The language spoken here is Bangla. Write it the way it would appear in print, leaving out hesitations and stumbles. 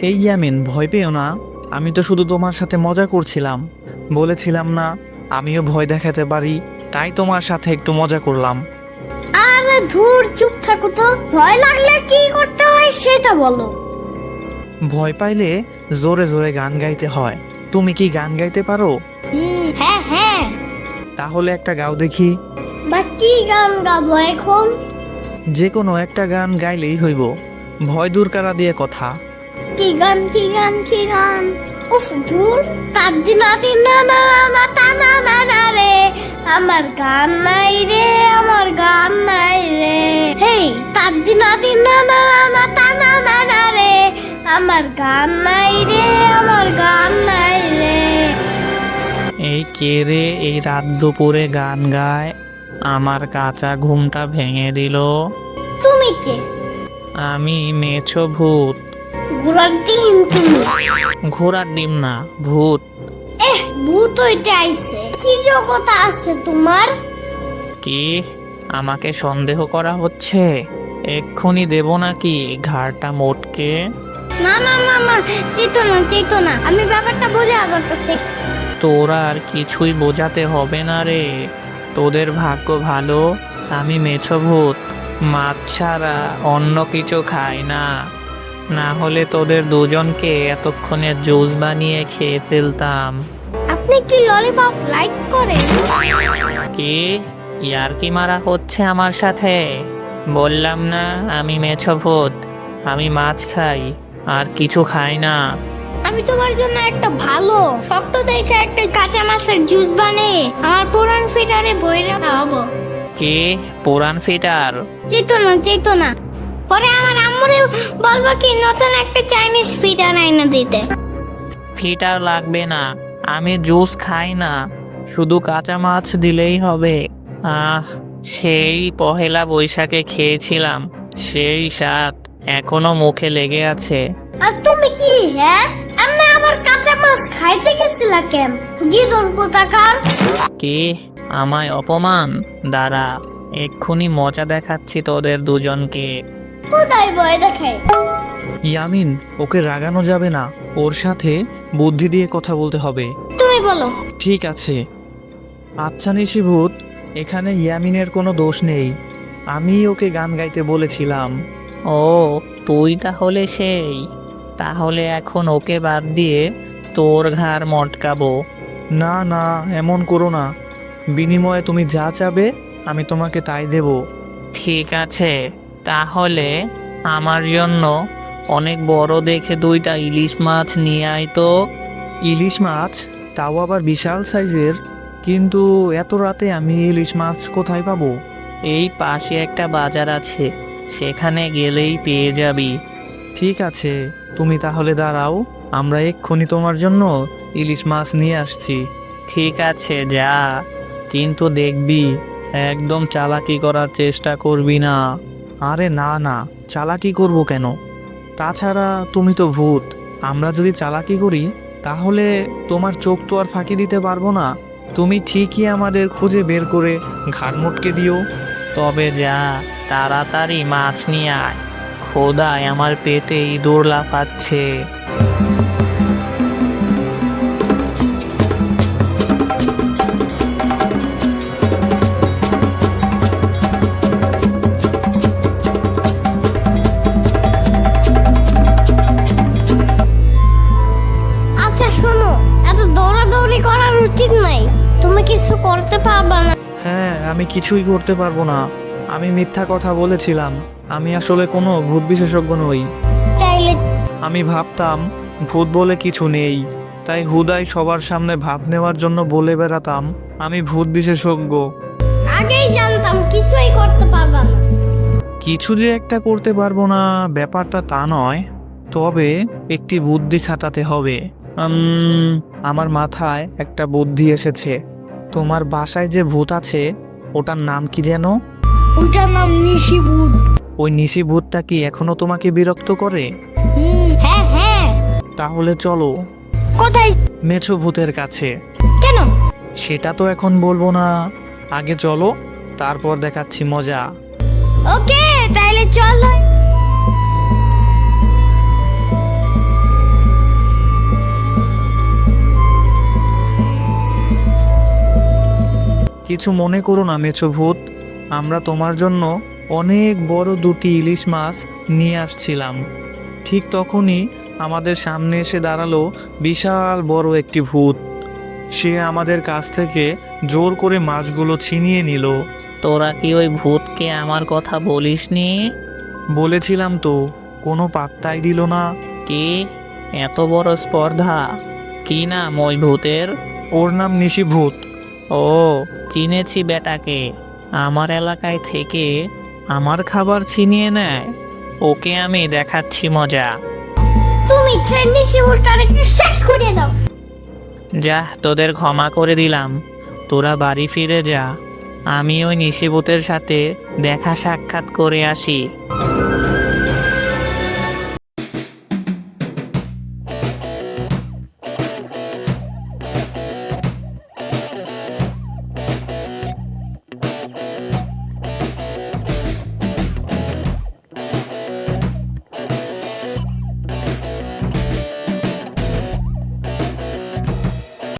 এই ইয়ামিন, ভয় পেও না। আমি তো শুধু তোমার সাথে মজা করছিলাম। বলেছিলাম না আমিও ভয় দেখাতে পারি, তাই তোমার সাথে একটু মজা করলাম। আরে ধুর, চুপ থাকো তো। ভয় লাগলে কি করতে হয় সেটা বলো। ভয় পাইলে জোরে জোরে গান গাইতে হয়। তুমি কি গান গাইতে পারো? হ্যাঁ হ্যাঁ। তাহলে একটা গাও দেখি। বা কি গান গাবো এখন? যে কোনো একটা গান গাইলেই হইব। ভয় দূর করা দিয়ে কথা। কি গান কি গান কি গান? উফ ধুর, কাঁদি না দিন না না না তা না না না রে, আমার গান নাই রে, আমার গান নাই রে। হেই, কাঁদি না দিন না না না তা না না না রে, আমার গান নাই রে, আমার গান নাই রে। এই কে রে এই রাত দুপুরে গান গায়? আমার কাঁচা ঘুমটা ভেঙে দিল। তুমি কে? আমি মেছো ভূত। ঘোড়ার ডিম তুমি? ঘোড়ার ডিম না, ভূত। ভূত হইতে আইছে? কি যোগ্যতা আছে তোমার? কি আমাকে সন্দেহ করা হচ্ছে? এক্ষুনি দেব নাকি ঘাড়টা মোটকে? না না না না, চেতো না, আমি ব্যাপারটা বোঝা করতেছি। তোরা আর কিছুই বোঝাতে হবে না রে। তোদের ভাগ্য ভালো, আমি মেছো ভূত। মাছ ছাড়া অন্য কিছু খাই না, না হলে তোদের দুজনকে এতক্ষণে জুস বানিয়ে খেয়ে ফেলতাম। আপনি কি ললিপপ লাইক করেন? কি ইয়ার্কি মারা হচ্ছে আমার সাথে? বললাম না আমি মেছো ভূত। আমি মাছ খাই, আর কিছু খাই না। আমি তোমার জন্য একটা ভালো শক্ত দেখে একটা কাঁচা মাছের জুস বানিয়ে আমার পুরান ফিটারে বইরে খাওয়াবো। কি পুরান ফিটার? চেতো না, পরে আমার আম্মুরে বলবো কি নতুন একটা চাইনিজ ফিটার আইনা দিতে। ফিটার লাগবে না, আমি জুস খাই না, শুধু কাঁচা মাছ দিলেই হবে। সেই পহেলা বৈশাখে খেয়েছিলাম, সেই স্বাদ এখনো মুখে লেগে আছে। আর তুমি কি এমনি আবার কাঁচা মাছ খাইতে গেছিলা কেন? গিদর কোথাকার। কি আমায় অপমান? দাঁড়া, এক্ষুনি মজা দেখাচ্ছি তোদের দুজনকে। কোথায় ভয় দেখায়? ইয়ামিন, ওকে রাগানো যাবে না, ওর সাথে বুদ্ধি দিয়ে কথা বলতে হবে। তুমি বলো। ঠিক আছে। আচ্ছা নিশিভূত, এখানে ইয়ামিনের কোনো দোষ নেই। আমি ওকে গান গাইতে বলেছিলাম। ও, তুই তাহলে সেই? তাহলে এখন ওকে বাদ দিয়ে তোর ঘাড় মটকাবো। না না, এমন করো না। বিনিময়ে তুমি যা চাবে আমি তোমাকে তাই দেব। ঠিক আছে, তাহলে আমার জন্য অনেক বড় দেখে 2টা ইলিশ মাছ নিয়ে আয় তো। ইলিশ মাছ? তাও আবার বিশাল সাইজের? কিন্তু এত রাতে আমি ইলিশ মাছ কোথায় পাবো? এই পাশে একটা বাজার আছে, সেখানে গেলেই পেয়ে যাবি। ঠিক আছে, তুমি তাহলে দাঁড়াও, আমরা এক্ষুনি তোমার জন্য ইলিশ মাছ নিয়ে আসছি। ঠিক আছে, যা, কিন্তু দেখবি একদম চালাকি করার চেষ্টা করবি না। আরে না না, চালাকি করব কেন? তাছাড়া তুমি তো ভূত, আমরা যদি চালাকি করি তাহলে তোমার চোখ তো আর ফাঁকি দিতে পারবো না। তুমি ঠিকই আমাদের খুঁজে বের করে ঘাড় মুটকে দিও। তবে যা, তাড়াতাড়ি মাছ নিয়ে আয়, খোদায় আমার পেটে ইঁদুর লাফাচ্ছে। আচ্ছা শোনো, এত দৌড়াদৌড়ি করার উচিত নাই, তুমি কিছু করতে পারবা না। হ্যাঁ, আমি কিছুই করতে পারবো না। আমি মিথ্যা কথা বলেছিলাম, আমি আসলে কোনো ভূত বিশেষজ্ঞ নই। চাইলে আমি ভাবতাম ভূত বলে কিছু নেই, তাই হুদাই সবার সামনে ভাব নেওয়ার জন্য বলে বেড়াতাম আমি ভূত বিশেষজ্ঞ। আগেই জানতাম কিছুই করতে পারবা না। কিছু যে একটা করতে পারবো না ব্যাপারটা তা নয়, তবে একটি বুদ্ধি খাটাতে হবে। আমার মাথায় একটা বুদ্ধি এসেছে। তোমার বাসায় যে ভূত আছে ওটার নাম কি যেন? ওটার নাম নিশিভূত। ওই নিশি ভূতটা কি এখনো তোমাকে বিরক্ত করে? হ্যাঁ হ্যাঁ। তাহলে চলো কোথায়? মেছো ভূতের কাছে। কেন? সেটা তো এখন বলবো না, আগে চলো, তারপর দেখাচ্ছি মজা। ওকে, তাইলে চলো। কিছু মনে করো না মেছো ভূত, আমরা তোমার জন্য অনেক বড় দুটি ইলিশ মাছ নিয়ে আসছিলাম। ঠিক তখনই আমাদের সামনে এসে দাঁড়ালো বিশাল বড় একটি ভূত। সে আমাদের কাছ থেকে জোর করে মাছগুলো ছিনিয়ে নিল। তোরা কি ওই ভূতকে আমার কথা বলিসনি? বলেছিলাম তো, কোনো পাত্তাই দিল না। কি এত বড় স্পর্ধা? কি নাম ওই ভূতের? ওর নাম নিশিভূত। ও, চিনেছি বেটাকে। আমার এলাকায় থেকে আমার খাবার ছিনিয়ে নেয়। ওকে আমি দেখাচ্ছি মজা। তুমি ট্রেন্ডি শিবুরটারে শেষ করে দাও। যা, তোদের ক্ষমা করে দিলাম, তোরা বাড়ি ফিরে যা। আমি ওই নিশিভূতের সাথে দেখা সাক্ষাৎ করে আসি।